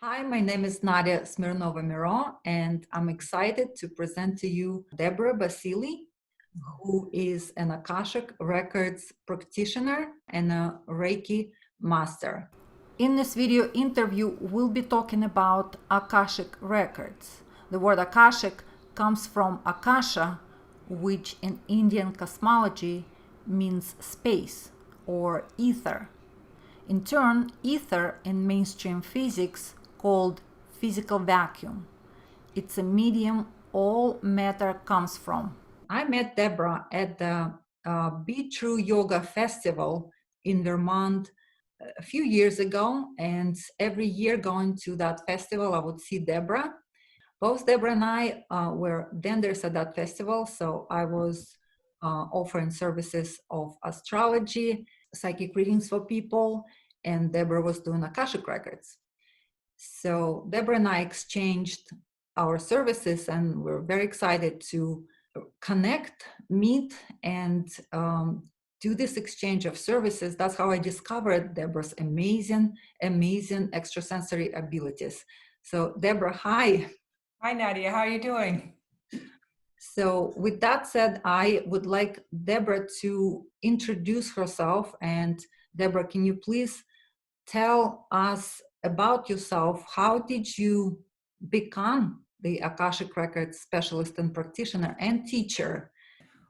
Hi, my name is Nadia Smirnova Mierau, and I'm excited to present to you Deborah Basili, who is an Akashic Records practitioner and a Reiki master. In this video interview, we'll be talking about Akashic Records. The word Akashic comes from Akasha, which in Indian cosmology means space or ether. In turn, ether in mainstream physics called physical vacuum. It's a medium all matter comes from. I met Deborah at the Be True Yoga Festival in Vermont a few years ago, and every year going to that festival, I would see Deborah. Both Deborah and I were vendors at that festival, so I was offering services of astrology, psychic readings for people, and Deborah was doing Akashic Records. So Deborah and I exchanged our services, and we're very excited to connect, meet, and do this exchange of services. That's how I discovered Deborah's amazing extrasensory abilities. So Deborah, hi. Hi, Nadia. How are you doing? So with that said, I would like Deborah to introduce herself. And Deborah, can you please tell us about yourself? How did you become the Akashic Records specialist and practitioner and teacher?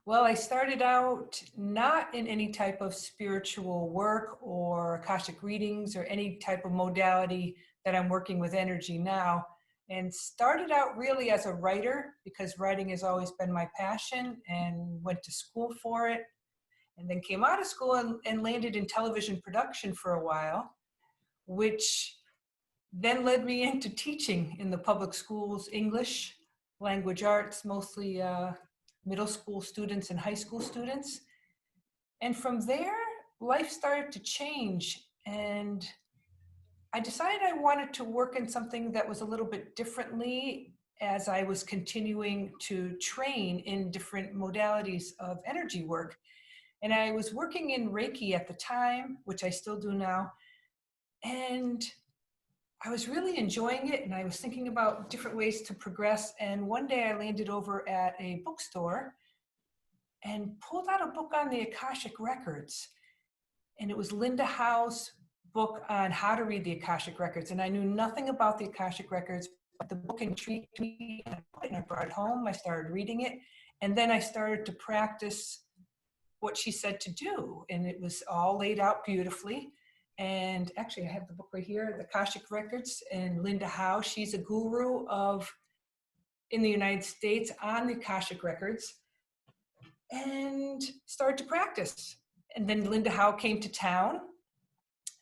Well, I started out not in any type of spiritual work or Akashic readings or any type of modality that I'm working with energy now, and started out really as a writer because writing has always been my passion, and went to school for it, and then came out of school and landed in television production for a while, which then led me into teaching in the public schools, English, language arts, mostly middle school students and high school students. And from there, life started to change. And I decided I wanted to work in something that was a little bit differently as I was continuing to train in different modalities of energy work. And I was working in Reiki at the time, which I still do now. And I was really enjoying it, and I was thinking about different ways to progress. And one day I landed over at a bookstore and pulled out a book on the Akashic Records. And it was Linda Howe's book on how to read the Akashic Records. And I knew nothing about the Akashic Records, but the book intrigued me, and I brought it home. I started reading it. And then I started to practice what she said to do. And it was all laid out beautifully. And actually, I have the book right here, the Akashic Records, and Linda Howe. She's a guru in the United States on the Akashic Records, and started to practice. And then Linda Howe came to town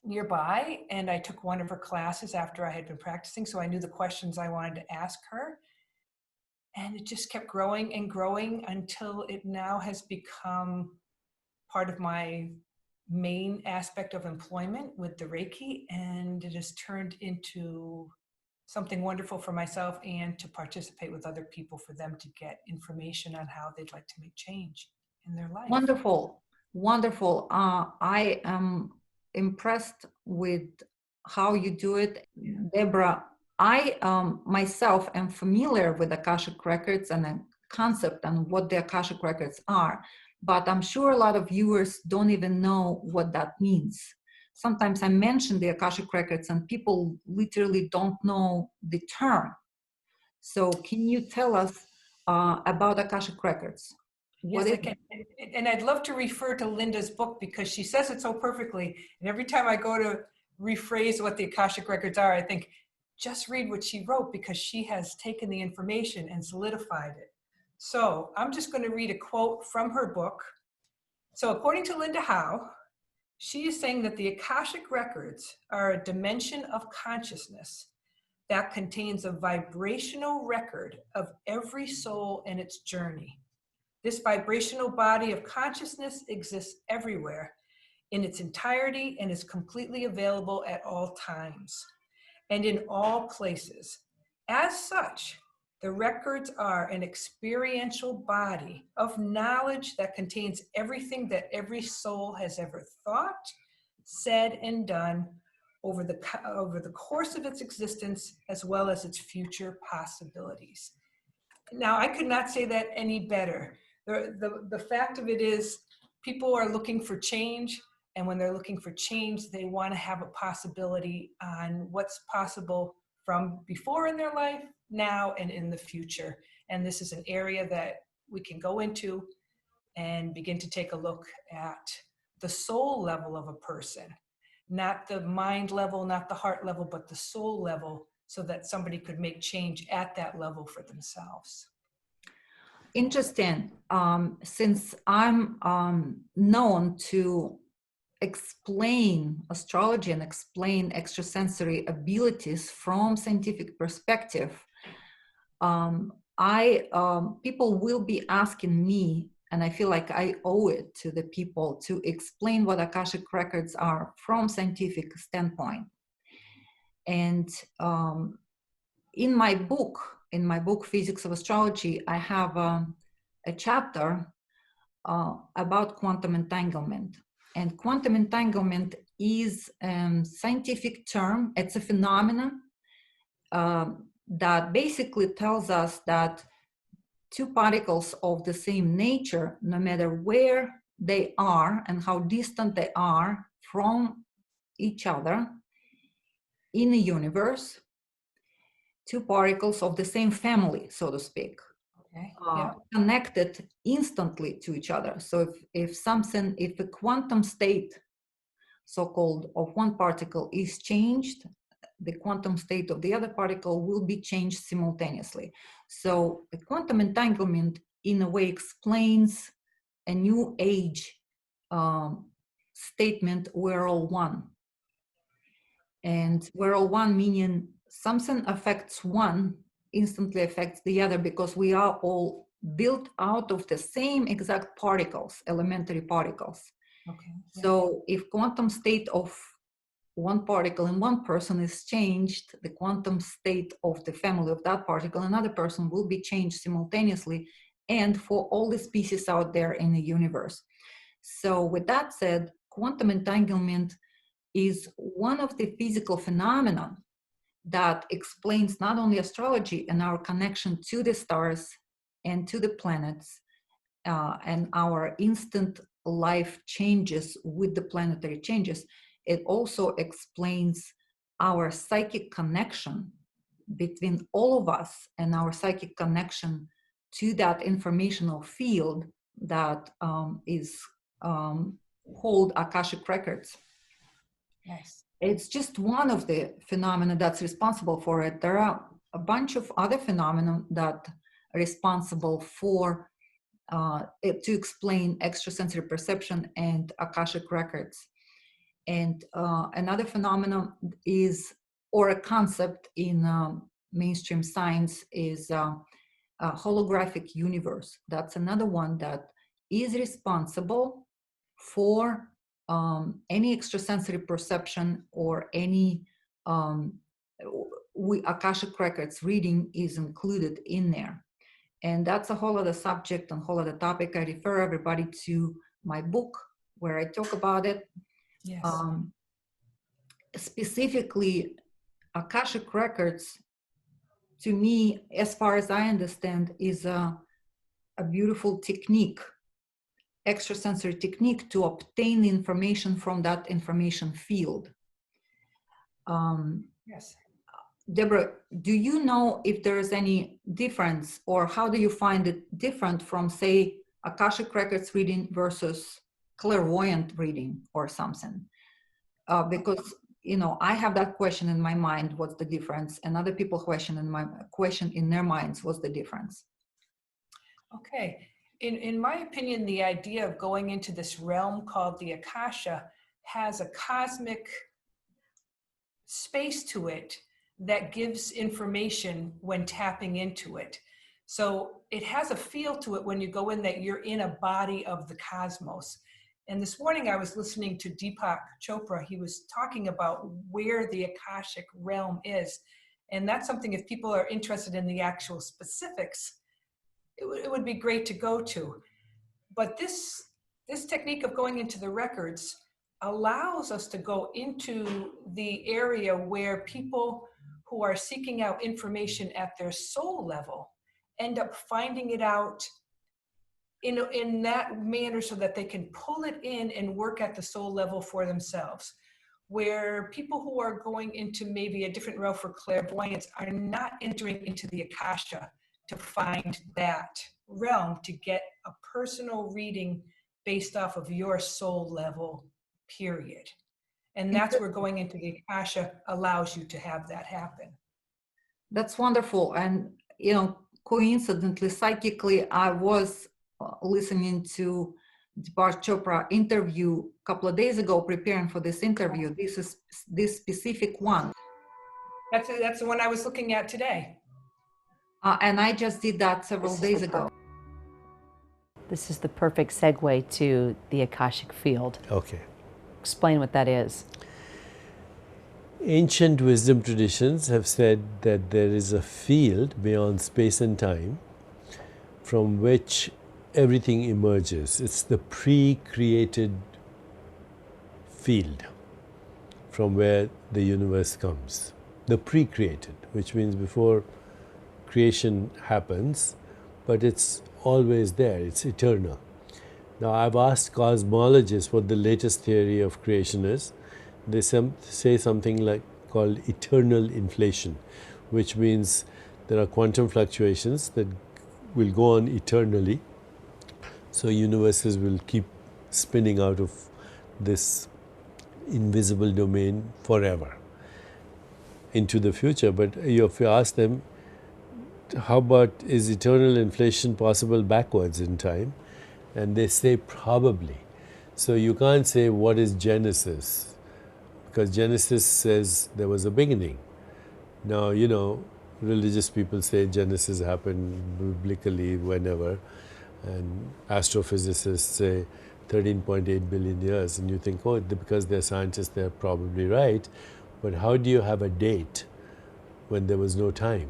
nearby, and I took one of her classes after I had been practicing, so I knew the questions I wanted to ask her. And it just kept growing and growing until it now has become part of my main aspect of employment with the Reiki, and it has turned into something wonderful for myself and to participate with other people for them to get information on how they'd like to make change in their life. Wonderful, wonderful. I am impressed with how you do it. Deborah, I myself am familiar with Akashic Records and the concept and what the Akashic Records are, but I'm sure a lot of viewers don't even know what that means. Sometimes I mention the Akashic Records and people literally don't know the term. So can you tell us about Akashic Records? Yes, I can. And I'd love to refer to Linda's book because she says it so perfectly. And every time I go to rephrase what the Akashic Records are, I think, just read what she wrote, because she has taken the information and solidified it. So I'm just going to read a quote from her book. So according to Linda Howe, she is saying that the Akashic Records are a dimension of consciousness that contains a vibrational record of every soul and its journey. This vibrational body of consciousness exists everywhere in its entirety and is completely available at all times and in all places. As such, the records are an experiential body of knowledge that contains everything that every soul has ever thought, said, and done, over the course of its existence, as well as its future possibilities. Now, I could not say that any better. The fact of it is, people are looking for change, and when they're looking for change, they want to have a possibility on what's possible from before in their life, now, and in the future. And this is an area that we can go into and begin to take a look at the soul level of a person, not the mind level, not the heart level, but the soul level, so that somebody could make change at that level for themselves. Interesting. Since I'm known to explain astrology and explain extrasensory abilities from scientific perspective, people will be asking me, and I feel like I owe it to the people to explain what Akashic Records are from scientific standpoint. And in my book, Physics of Astrology, I have a chapter about quantum entanglement. And quantum entanglement is a scientific term. It's a phenomenon that basically tells us that two particles of the same nature, no matter where they are and how distant they are from each other in the universe, two particles of the same family, so to speak, connected instantly to each other. So if the quantum state, so-called, of one particle is changed, the quantum state of the other particle will be changed simultaneously. So the quantum entanglement, in a way, explains a new age statement, we're all one. And we're all one, meaning something affects one, instantly affects the other, because we are all built out of the same exact particles, elementary particles. Okay. So if quantum state of one particle in one person is changed, the quantum state of the family of that particle in another person will be changed simultaneously, and for all the species out there in the universe. So with that said, quantum entanglement is one of the physical phenomena that explains not only astrology and our connection to the stars and to the planets, and our instant life changes with the planetary changes. It also explains our psychic connection between all of us and our psychic connection to that informational field that is called Akashic Records. Nice. It's just one of the phenomena that's responsible for it. There are a bunch of other phenomena that are responsible for to explain extrasensory perception and Akashic Records. And another phenomenon is, or a concept in mainstream science, is a holographic universe. That's another one that is responsible for any extrasensory perception or any Akashic Records reading is included in there. And that's a whole other subject and whole other topic. I refer everybody to my book where I talk about it. Yes. Specifically, Akashic Records, to me, as far as I understand, is a beautiful technique, extrasensory technique to obtain the information from that information field. Yes. Deborah, do you know if there is any difference, or how do you find it different from, say, Akashic Records reading versus clairvoyant reading or something? Because, you know, I have that question in my mind, what's the difference? And other people question in their minds, what's the difference? Okay. In my opinion, the idea of going into this realm called the Akasha has a cosmic space to it that gives information when tapping into it. So it has a feel to it when you go in, that you're in a body of the cosmos. And this morning I was listening to Deepak Chopra. He was talking about where the Akashic realm is. And that's something, if people are interested in the actual specifics, it would be great to go to. But this technique of going into the records allows us to go into the area where people who are seeking out information at their soul level end up finding it out in that manner so that they can pull it in and work at the soul level for themselves. Where people who are going into maybe a different realm for clairvoyance are not entering into the Akasha to find that realm to get a personal reading based off of your soul level, period. And that's where going into the Akasha allows you to have that happen. That's wonderful. And, you know, coincidentally, psychically, I was listening to Deborah Chopra interview a couple of days ago, preparing for this interview. This is this specific one. That's the one I was looking at today. And I just did that several days ago. This is the perfect segue to the Akashic field. Okay. Explain what that is. Ancient wisdom traditions have said that there is a field beyond space and time from which everything emerges. It's the pre-created field from where the universe comes. The pre-created, which means before creation happens, but it's always there, it's eternal. Now, I've asked cosmologists what the latest theory of creation is. They say something like called eternal inflation, which means there are quantum fluctuations that will go on eternally. So universes will keep spinning out of this invisible domain forever into the future. But if you ask them, how about, is eternal inflation possible backwards in time? And they say probably. So you can't say what is Genesis, because Genesis says there was a beginning. Now, you know, religious people say Genesis happened biblically whenever, and astrophysicists say 13.8 billion years, and you think, oh, because they're scientists, they're probably right. But how do you have a date when there was no time?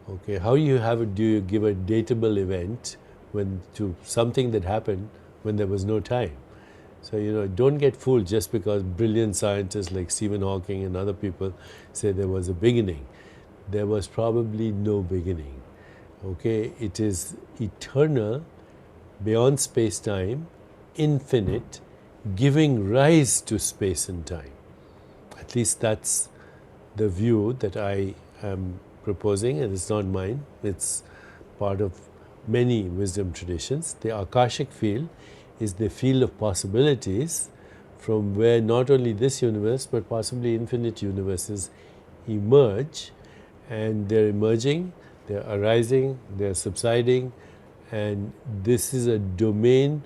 Okay, how do you give a dateable event to something that happened when there was no time? So, you know, don't get fooled just because brilliant scientists like Stephen Hawking and other people say there was a beginning. There was probably no beginning. Okay, it is eternal, beyond space-time, infinite, giving rise to space and time. At least that's the view that I am proposing, and it's not mine, it's part of many wisdom traditions. The Akashic field is the field of possibilities from where not only this universe but possibly infinite universes emerge, and they're emerging, they're arising, they're subsiding, and this is a domain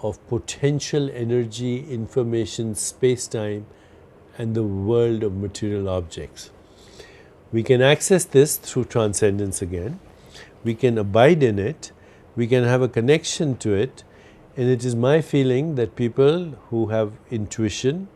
of potential energy, information, space-time, and the world of material objects. We can access this through transcendence again. We can abide in it. We can have a connection to it. And it is my feeling that people who have intuition,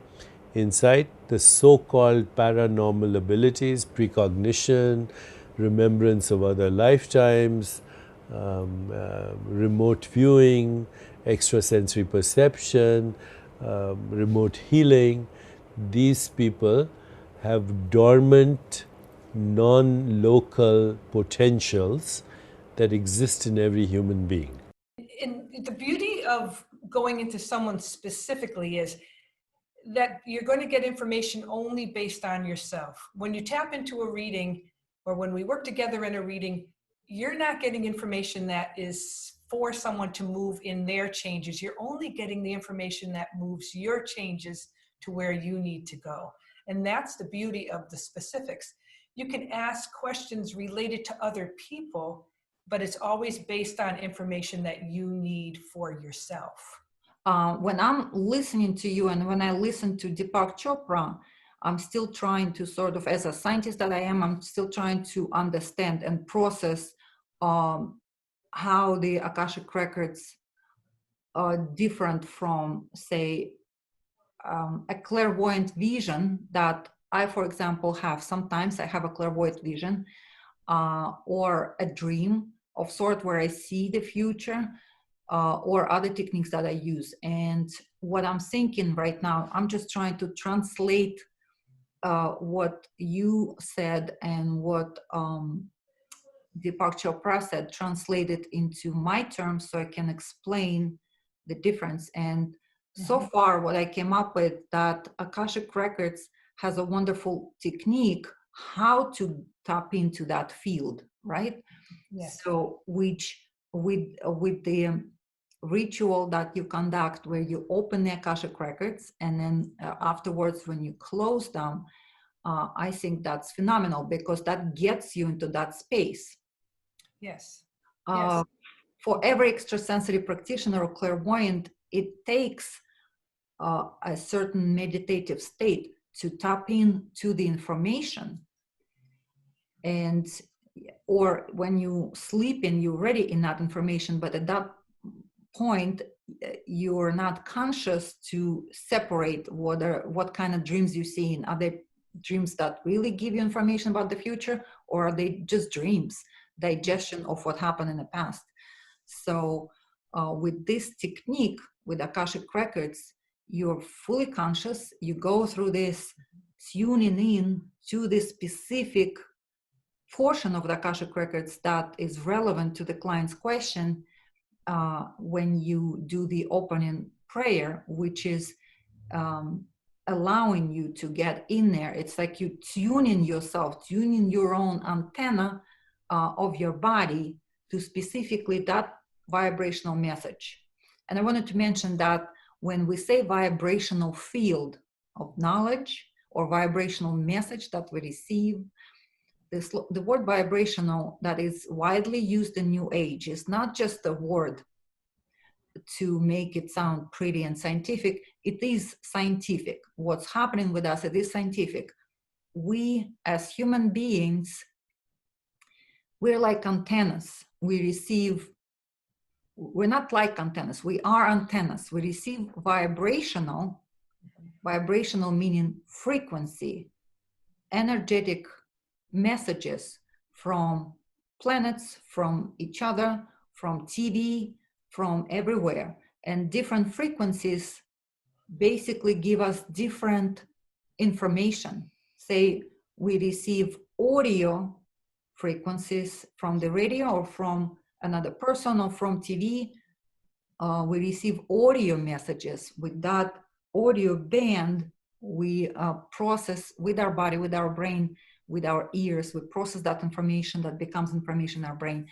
insight, the so-called paranormal abilities, precognition, remembrance of other lifetimes, remote viewing, extrasensory perception, remote healing, these people have dormant, non-local potentials that exist in every human being. And the beauty of going into someone specifically is that you're going to get information only based on yourself. When you tap into a reading, or when we work together in a reading, you're not getting information that is for someone to move in their changes. You're only getting the information that moves your changes to where you need to go. And that's the beauty of the specifics. You can ask questions related to other people, but it's always based on information that you need for yourself. When I'm listening to you and when I listen to Deepak Chopra, I'm still trying to sort of, as a scientist that I am, I'm still trying to understand and process how the Akashic Records are different from, say, a clairvoyant vision that I, for example, have. Sometimes I have a clairvoyant vision or a dream of sort where I see the future. or other techniques that I use. And what I'm thinking right now, I'm just trying to translate what you said and what Deepak Chopra said, translated into my terms so I can explain the difference. And so far, what I came up with, that Akashic Records has a wonderful technique how to tap into that field, right? Yes. So, which with the ritual that you conduct, where you open the Akashic Records, and then afterwards, when you close them, I think that's phenomenal, because that gets you into that space. Yes. Yes. For every extrasensory practitioner or clairvoyant, it takes a certain meditative state to tap into the information. And or when you sleep and you're already in that information, but at that point you're not conscious to separate what kind of dreams you see in. Are they dreams that really give you information about the future, or are they just dreams, digestion of what happened in the past? So with this technique, with Akashic Records, you're fully conscious. You go through this tuning in to this specific portion of the Akashic Records that is relevant to the client's question when you do the opening prayer, which is allowing you to get in there. It's like you tuning yourself, tuning your own antenna of your body to specifically that vibrational message. And I wanted to mention that when we say vibrational field of knowledge or vibrational message that we receive, the word vibrational that is widely used in New Age is not just a word to make it sound pretty and scientific. It is scientific. What's happening with us, it is scientific. We as human beings, we're like antennas. We're not like antennas, we are antennas. We receive vibrational meaning frequency, energetic messages from planets, from each other, from TV, from everywhere. And different frequencies basically give us different information. Say we receive audio frequencies from the radio or from another person or from TV. We receive audio messages. With that audio band, we process with our body, with our brain, with our ears, we process that information that becomes information in our brain.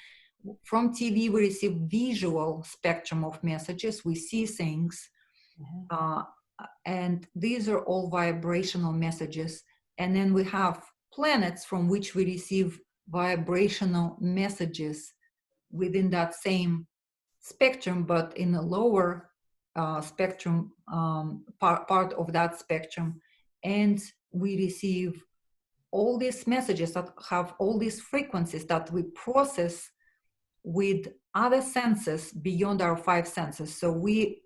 From TV, we receive visual spectrum of messages. We see things. And these are all vibrational messages. And then we have planets from which we receive vibrational messages within that same spectrum, but in a lower spectrum, part of that spectrum. And we receive all these messages that have all these frequencies that we process with other senses beyond our five senses. So we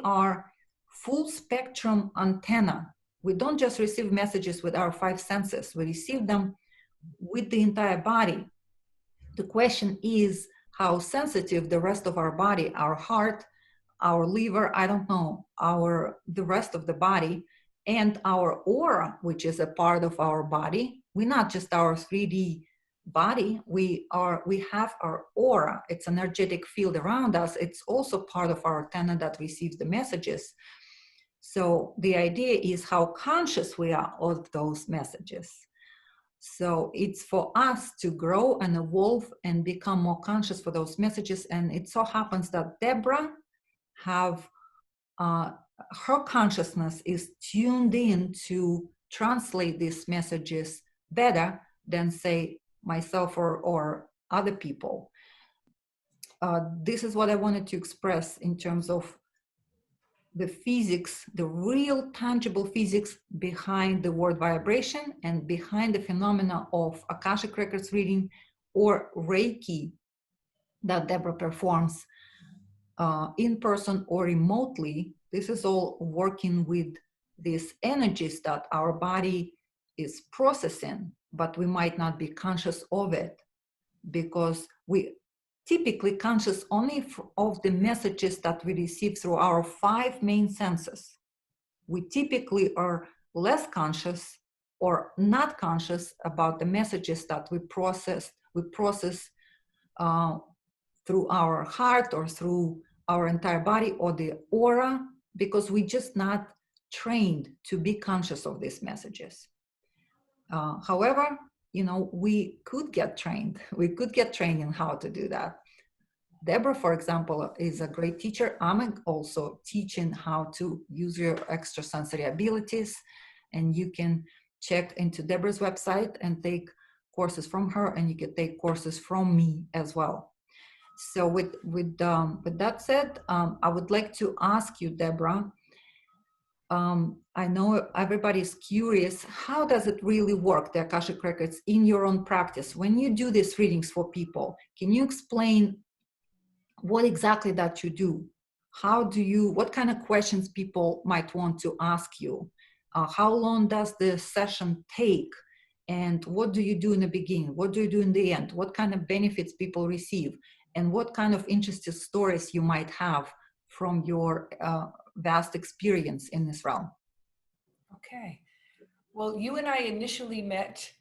are full spectrum antenna. We don't just receive messages with our five senses, we receive them with the entire body. The question is how sensitive the rest of our body, our heart, our liver, I don't know, the rest of the body, and our aura, which is a part of our body. We're not just our 3D body, we have our aura. It's an energetic field around us. It's also part of our antenna that receives the messages. So the idea is how conscious we are of those messages. So it's for us to grow and evolve and become more conscious for those messages. And it so happens that Deborah her consciousness is tuned in to translate these messages better than, say, myself or other people. This is what I wanted to express in terms of the physics, the real tangible physics behind the word vibration and behind the phenomena of Akashic Records reading or Reiki that Deborah performs in person or remotely. This is all working with these energies that our body is processing, but we might not be conscious of it because typically conscious only of the messages that we receive through our 5 main senses. We typically are less conscious or not conscious about the messages that we process through our heart or through our entire body or the aura, because we're just not trained to be conscious of these messages. However, we could get trained. We could get trained in how to do that. Deborah, for example, is a great teacher. I'm also teaching how to use your extrasensory abilities, and you can check into Deborah's website and take courses from her, and you can take courses from me as well. So with that said, I would like to ask you, Deborah, I know everybody's curious, how does it really work, the Akashic Records, in your own practice? When you do these readings for people, can you explain what exactly that you do? What kind of questions people might want to ask you? How long does the session take? And what do you do in the beginning? What do you do in the end? What kind of benefits people receive? And what kind of interesting stories you might have from your vast experience in this realm? Okay. Well, you and I initially met,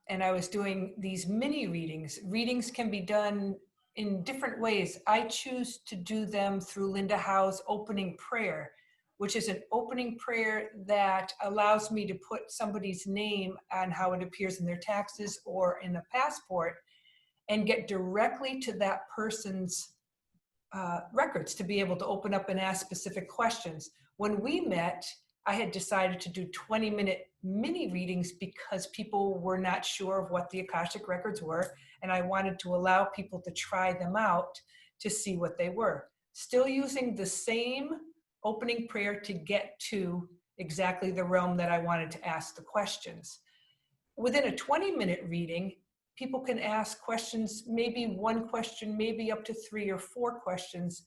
and I was doing these mini readings. Readings can be done in different ways. I choose to do them through Linda Howe's opening prayer, which is an opening prayer that allows me to put somebody's name on how it appears in their taxes or in a passport and get directly to that person's records to be able to open up and ask specific questions. When we met, I had decided to do 20-minute mini readings because people were not sure of what the Akashic Records were, and I wanted to allow people to try them out to see what they were. Still using the same opening prayer to get to exactly the realm that I wanted to ask the questions. Within a 20-minute reading, people can ask questions, maybe one question, maybe up to 3 or 4 questions,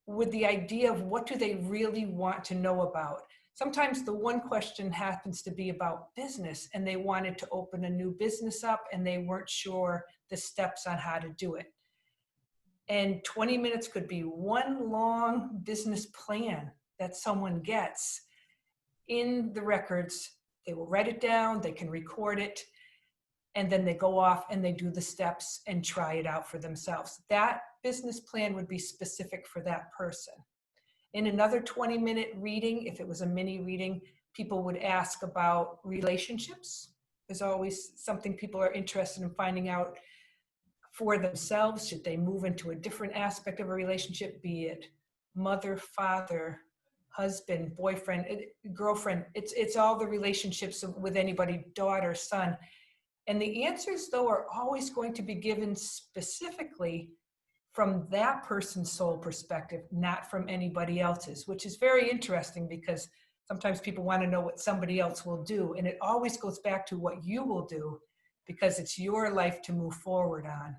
with the idea of what do they really want to know about. Sometimes the one question happens to be about business, and they wanted to open a new business up and they weren't sure the steps on how to do it. And 20 minutes could be one long business plan that someone gets in the records. They will write it down, they can record it, and then they go off and they do the steps and try it out for themselves. That business plan would be specific for that person. In another 20-minute reading, if it was a mini reading, people would ask about relationships. There's always something people are interested in finding out for themselves. Should they move into a different aspect of a relationship, be it mother, father, husband, boyfriend, girlfriend? It's all the relationships with anybody, daughter, son. And the answers, though, are always going to be given specifically from that person's soul perspective, not from anybody else's, which is very interesting because sometimes people want to know what somebody else will do. And it always goes back to what you will do because it's your life to move forward on.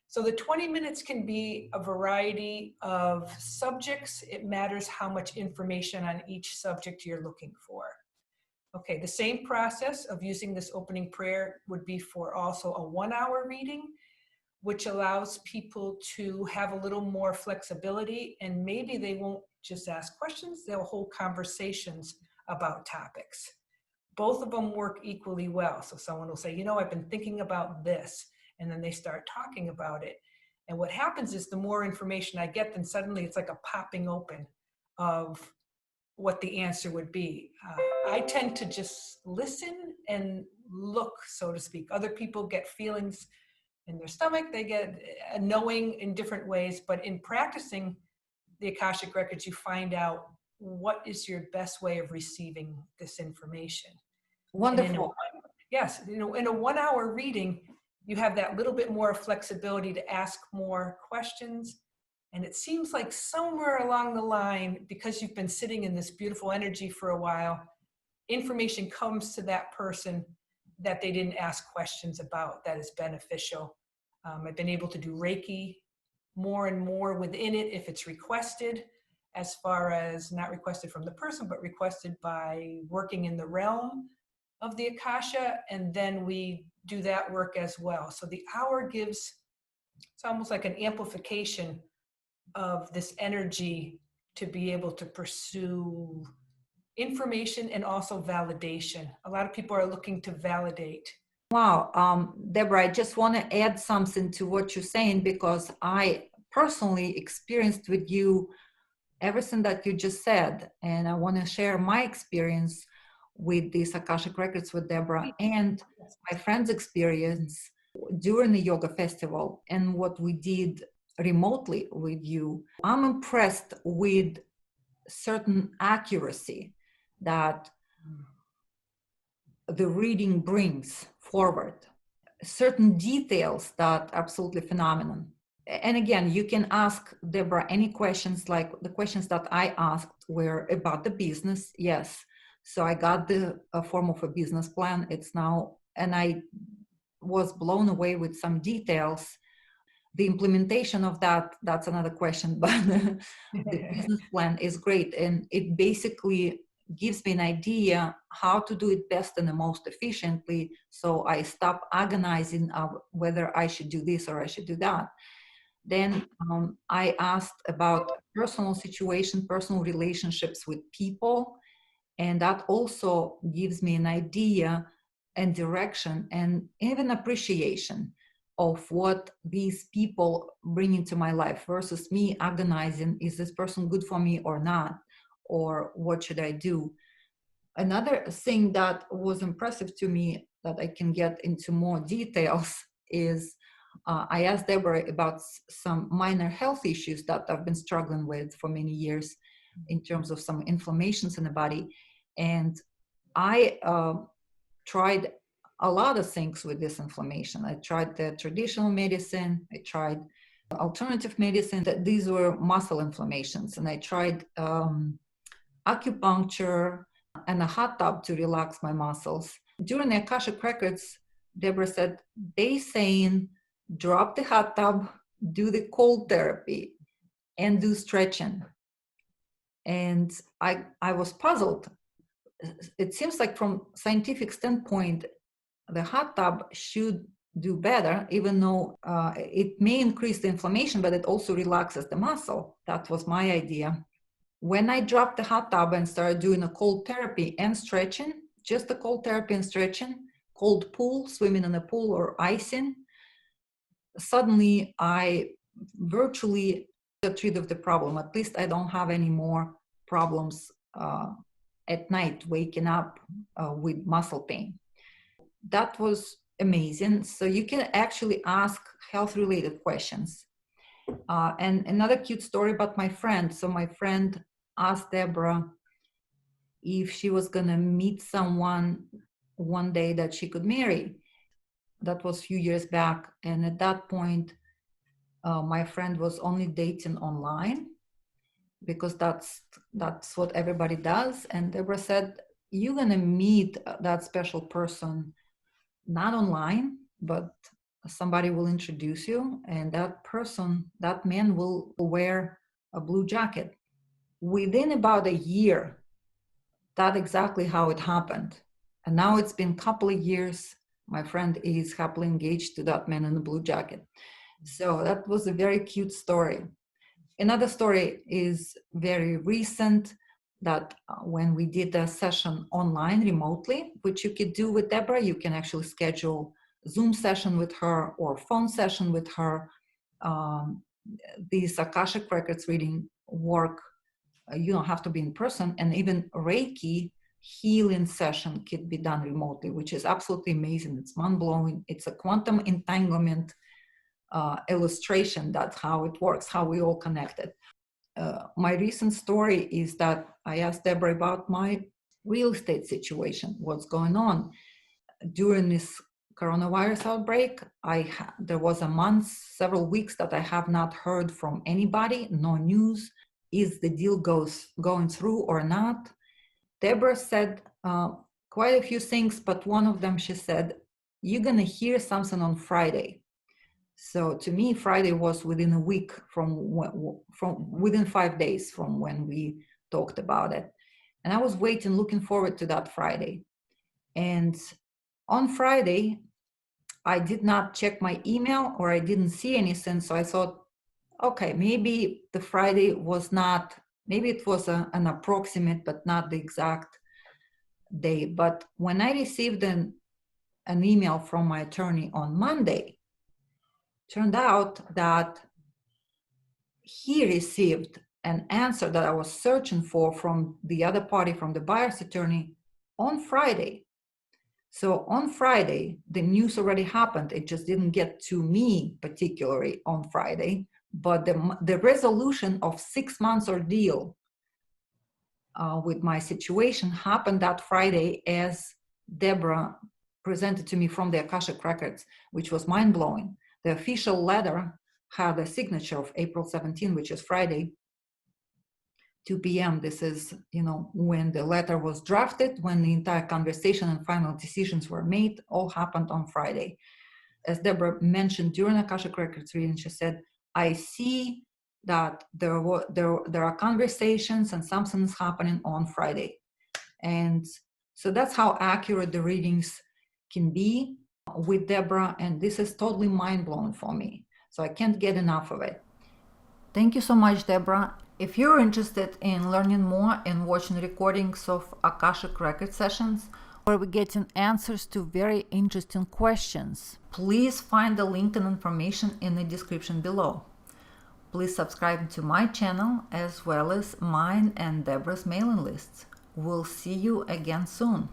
So the 20 minutes can be a variety of subjects. It matters how much information on each subject you're looking for. Okay, the same process of using this opening prayer would be for also a 1-hour reading, which allows people to have a little more flexibility, and maybe they won't just ask questions, they'll hold conversations about topics. Both of them work equally well. So someone will say, I've been thinking about this, and then they start talking about it. And what happens is the more information I get, then suddenly it's like a popping open of what the answer would be. I tend to just listen and look, so to speak. Other people get feelings in their stomach, they get a knowing in different ways, but in practicing the Akashic Records, you find out what is your best way of receiving this information. Wonderful. Yes, in a 1-hour reading, you have that little bit more flexibility to ask more questions. And it seems like somewhere along the line, because you've been sitting in this beautiful energy for a while, information comes to that person that they didn't ask questions about that is beneficial. I've been able to do Reiki more and more within it if it's requested, as far as not requested from the person, but requested by working in the realm of the Akasha, and then we do that work as well. So the hour gives It's almost like an amplification of this energy to be able to pursue information and also validation. A lot of people are looking to validate. Wow, Deborah, I just want to add something to what you're saying, because I personally experienced with you everything that you just said. And I want to share my experience with these Akashic Records with Deborah and my friend's experience during the yoga festival and what we did remotely with you. I'm impressed with certain accuracy that the reading brings forward, certain details that are absolutely phenomenal. And again, you can ask Deborah any questions, like the questions that I asked were about the business. Yes. So I got the form of a business plan. It's now, and I was blown away with some details. The implementation of that, that's another question, but the business plan is great. And it basically gives me an idea how to do it best and the most efficiently. So I stop agonizing whether I should do this or I should do that. Then I asked about personal situation, personal relationships with people. And that also gives me an idea and direction and even appreciation of what these people bring into my life versus me agonizing, is this person good for me or not? Or what should I do? Another thing that was impressive to me that I can get into more details is I asked Deborah about some minor health issues that I've been struggling with for many years in terms of some inflammations in the body. And I tried a lot of things with this inflammation. I tried the traditional medicine, I tried alternative medicine. These were muscle inflammations. And I tried acupuncture and a hot tub to relax my muscles. During the Akashic Records, Deborah said, they saying, drop the hot tub, do the cold therapy, and do stretching. And I was puzzled. It seems like from scientific standpoint, the hot tub should do better, even though it may increase the inflammation, but it also relaxes the muscle. That was my idea. When I dropped the hot tub and started doing a cold therapy and stretching, just the cold therapy and stretching, cold pool, swimming in a pool or icing, suddenly I virtually got rid of the problem. At least I don't have any more problems at night, waking up with muscle pain. That was amazing. So you can actually ask health-related questions. And another cute story about my friend. So my friend asked Deborah if she was going to meet someone one day that she could marry. That was a few years back. And at that point, my friend was only dating online because that's what everybody does. And Deborah said, you're going to meet that special person, not online, but somebody will introduce you, and that person, that man will wear a blue jacket. Within about a year, that's exactly how it happened. And now it's been a couple of years. My friend is happily engaged to that man in the blue jacket. So that was a very cute story. Another story is very recent, that when we did a session online remotely, which you could do with Deborah, you can actually schedule Zoom session with her or phone session with her. These Akashic Records reading work, you don't have to be in person, and even Reiki healing session could be done remotely, which is absolutely amazing. It's mind-blowing. It's a quantum entanglement illustration. That's how it works, how we all connected. My recent story is that I asked Deborah about my real estate situation, what's going on. During this coronavirus outbreak, there was a month, several weeks that I have not heard from anybody, no news. Is the deal going through or not? Deborah said quite a few things, but one of them, she said, you're going to hear something on Friday. So to me, Friday was within a week from within 5 days from when we talked about it. And I was waiting, looking forward to that Friday. And on Friday, I did not check my email or I didn't see anything. So I thought, okay, maybe the Friday was not, maybe it was an approximate, but not the exact day. But when I received an email from my attorney on Monday, turned out that he received an answer that I was searching for from the other party, from the buyer's attorney, on Friday. So on Friday, the news already happened. It just didn't get to me particularly on Friday, but the resolution of 6 months ordeal with my situation happened that Friday, as Deborah presented to me from the Akashic Records, which was mind-blowing. The official letter had a signature of April 17, which is Friday, 2 p.m. This is, when the letter was drafted, when the entire conversation and final decisions were made, all happened on Friday. As Deborah mentioned during Akashic Records reading, she said, I see that there are conversations and something's happening on Friday. And so that's how accurate the readings can be with Deborah. And this is totally mind-blowing for me. So I can't get enough of it. Thank you so much, Deborah. If you're interested in learning more and watching recordings of Akashic Record sessions, where we're getting answers to very interesting questions, please find the link and information in the description below. Please subscribe to my channel as well as mine and Deborah's mailing lists. We'll see you again soon.